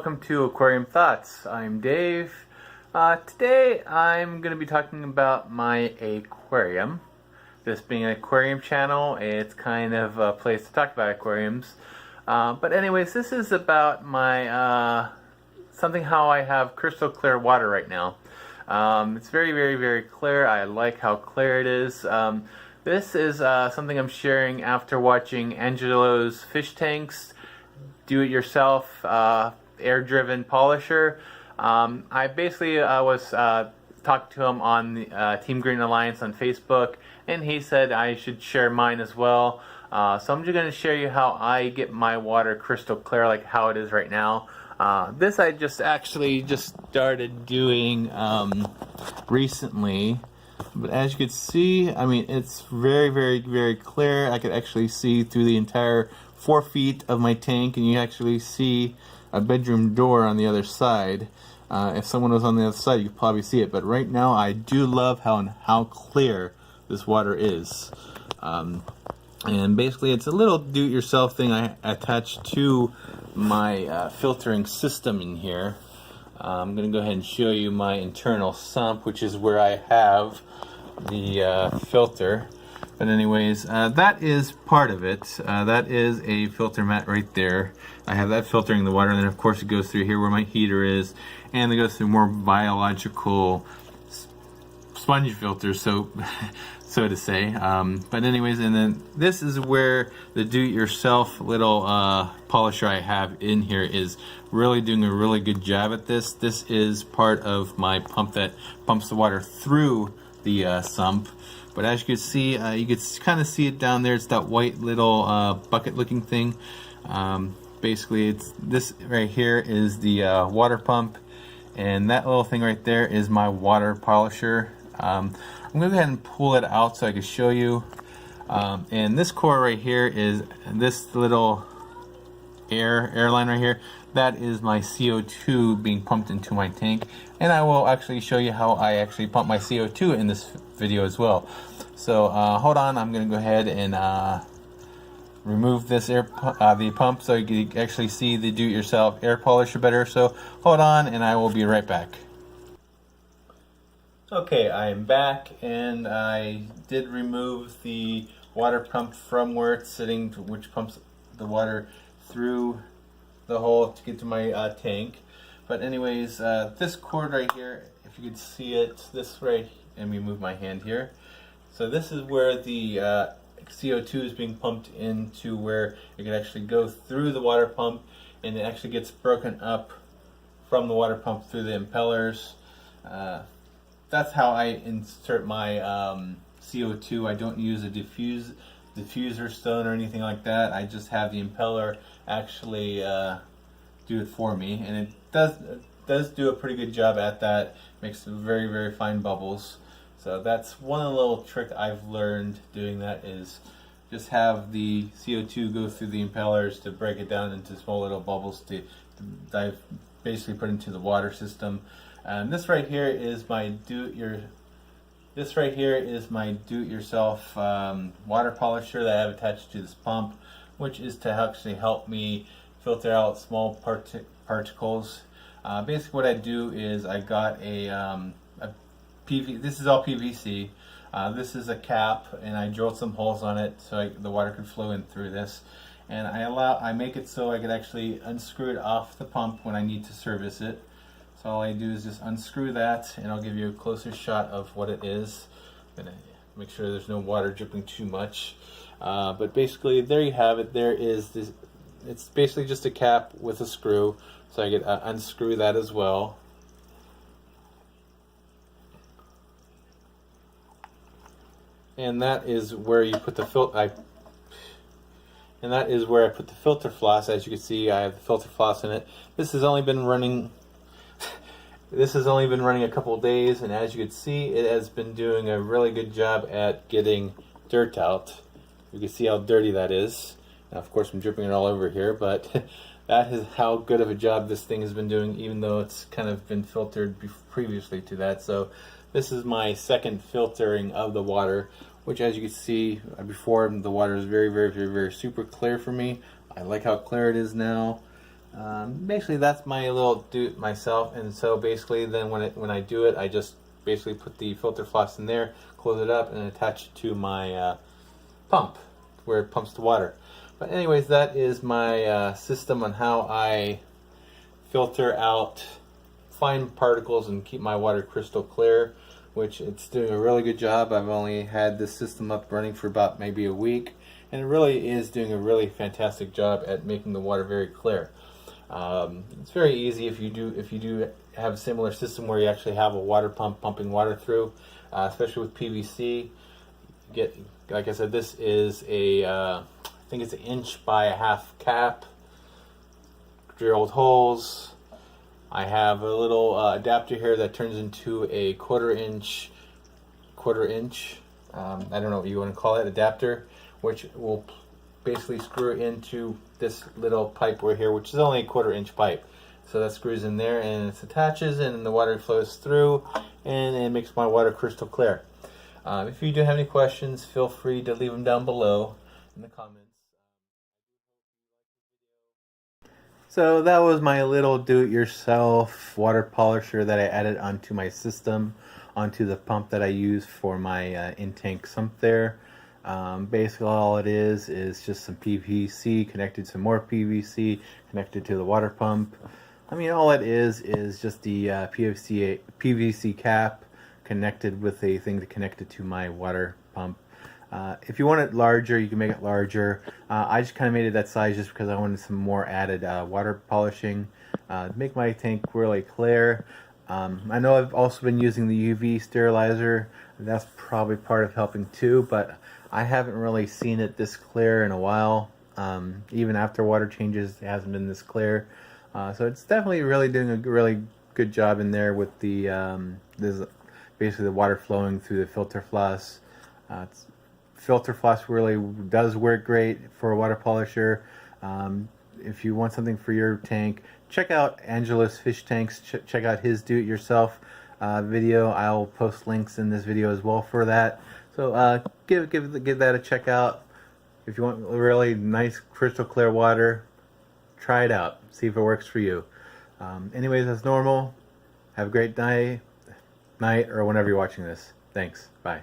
welcome to Aquarium Thoughts. I'm Dave. Today I'm going to be talking about my aquarium. This being an aquarium channel, it's kind of a place to talk about aquariums. But anyways, this is about my something how I have crystal clear water right now. It's very clear. I like how clear it is. This is something I'm sharing after watching Angelo's fish tanks do-it-yourself air-driven polisher. I basically was talking to him on the Team Green Alliance on Facebook, and he said I should share mine as well. So I'm just going to share you how I get my water crystal clear, like how it is right now. This I just started doing recently, but as you can see, I mean, it's very clear. I could actually see through the entire 4 feet of my tank, and you actually see a bedroom door on the other side. If someone was on the other side, you could probably see it, but right now I do love how clear this water is. And basically it's a little do-it-yourself thing I attached to my filtering system in here. I'm going to go ahead and show you my internal sump, which is where I have the filter. But anyways, that is part of it. That is a filter mat right there. I have that filtering the water, and then of course it goes through here where my heater is, and it goes through more biological sponge filters, so to say. But anyways, and then this is where the do-it-yourself little polisher I have in here is really doing a really good job at this. This is part of my pump that pumps the water through the sump. But as you can see, you can kind of see it down there. It's that white little bucket-looking thing. Basically, it's this right here is the water pump, and that little thing right there is my water polisher. I'm going to go ahead and pull it out so I can show you. And this core right here is this little airline right here. That is my CO2 being pumped into my tank, and I will actually show you how I actually pump my CO2 in this video as well. So hold on, I'm going to go ahead and remove this the pump so you can actually see the do-it-yourself air polisher better. So hold on, and I will be right back. Okay, I am back, and I did remove the water pump from where it's sitting, which pumps the water through the hole to get to my tank. But anyways, this cord right here, if you could see it, this right, let me move my hand here. So this is where the CO2 is being pumped into, where it can actually go through the water pump, and it actually gets broken up from the water pump through the impellers. That's how I insert my CO2. I don't use a diffuser stone or anything like that. I just have the impeller actually do it for me, and it does do a pretty good job at that. Makes very fine bubbles. So that's one of the little tricks I've learned doing that, is just have the CO2 go through the impellers to break it down into small little bubbles to I've basically put into the water system. And this right here is my do-it-yourself water polisher that I have attached to this pump, which is to actually help me filter out small particles. Basically what I do is I got this is all PVC. This is a cap, and I drilled some holes on it so the water could flow in through this. And I make it so I could actually unscrew it off the pump when I need to service it. So all I do is just unscrew that, and I'll give you a closer shot of what it is. I'm gonna make sure there's no water dripping too much. But basically, there you have it. There is this. It's basically just a cap with a screw, so I could unscrew that as well. And that is where you put the and that is where I put the filter floss. As you can see, I have the filter floss in it. This has only been running a couple of days, and as you can see, it has been doing a really good job at getting dirt out. You can see how dirty that is. Now, of course, I'm dripping it all over here, but that is how good of a job this thing has been doing, even though it's kind of been filtered previously to that. So this is my second filtering of the water, which, as you can see, before the water is very super clear for me. I like how clear it is now. Basically, that's my little do it myself. And so basically, then when I do it, I just basically put the filter floss in there, close it up, and attach it to my pump where it pumps the water. But anyways, that is my system on how I filter out fine particles and keep my water crystal clear, which it's doing a really good job. I've only had this system up running for about maybe a week, and it really is doing a really fantastic job at making the water very clear. It's very easy if you do have a similar system where you actually have a water pump pumping water through, especially with PVC. Like I said, this is I think it's 1 inch by 1/2 cap, drilled holes. I have a little adapter here that turns into a quarter inch, I don't know what you want to call it, adapter, which will basically screw into this little pipe right here, which is only a 1/4 inch pipe. So that screws in there and it attaches and the water flows through and it makes my water crystal clear. If you do have any questions, feel free to leave them down below in the comments. So that was my little do-it-yourself water polisher that I added onto my system, onto the pump that I use for my in-tank sump there. Basically all it is just some PVC connected to more PVC connected to the water pump. I mean, all it is just the PVC cap connected with a thing to connect it to my water pump. If you want it larger, you can make it larger. I just kind of made it that size just because I wanted some more added water polishing to make my tank really clear. I know I've also been using the UV sterilizer. That's probably part of helping too, but I haven't really seen it this clear in a while. Even after water changes, it hasn't been this clear. So it's definitely really doing a really good job in there with the this basically the water flowing through the filter floss. Filter floss really does work great for a water polisher. If you want something for your tank, check out Angelo's Fish Tanks. Check out his do-it-yourself video. I'll post links in this video as well for that. So give that a check out. If you want really nice crystal clear water, try it out. See if it works for you. Anyways, as normal, have a great night or whenever you're watching this. Thanks. Bye.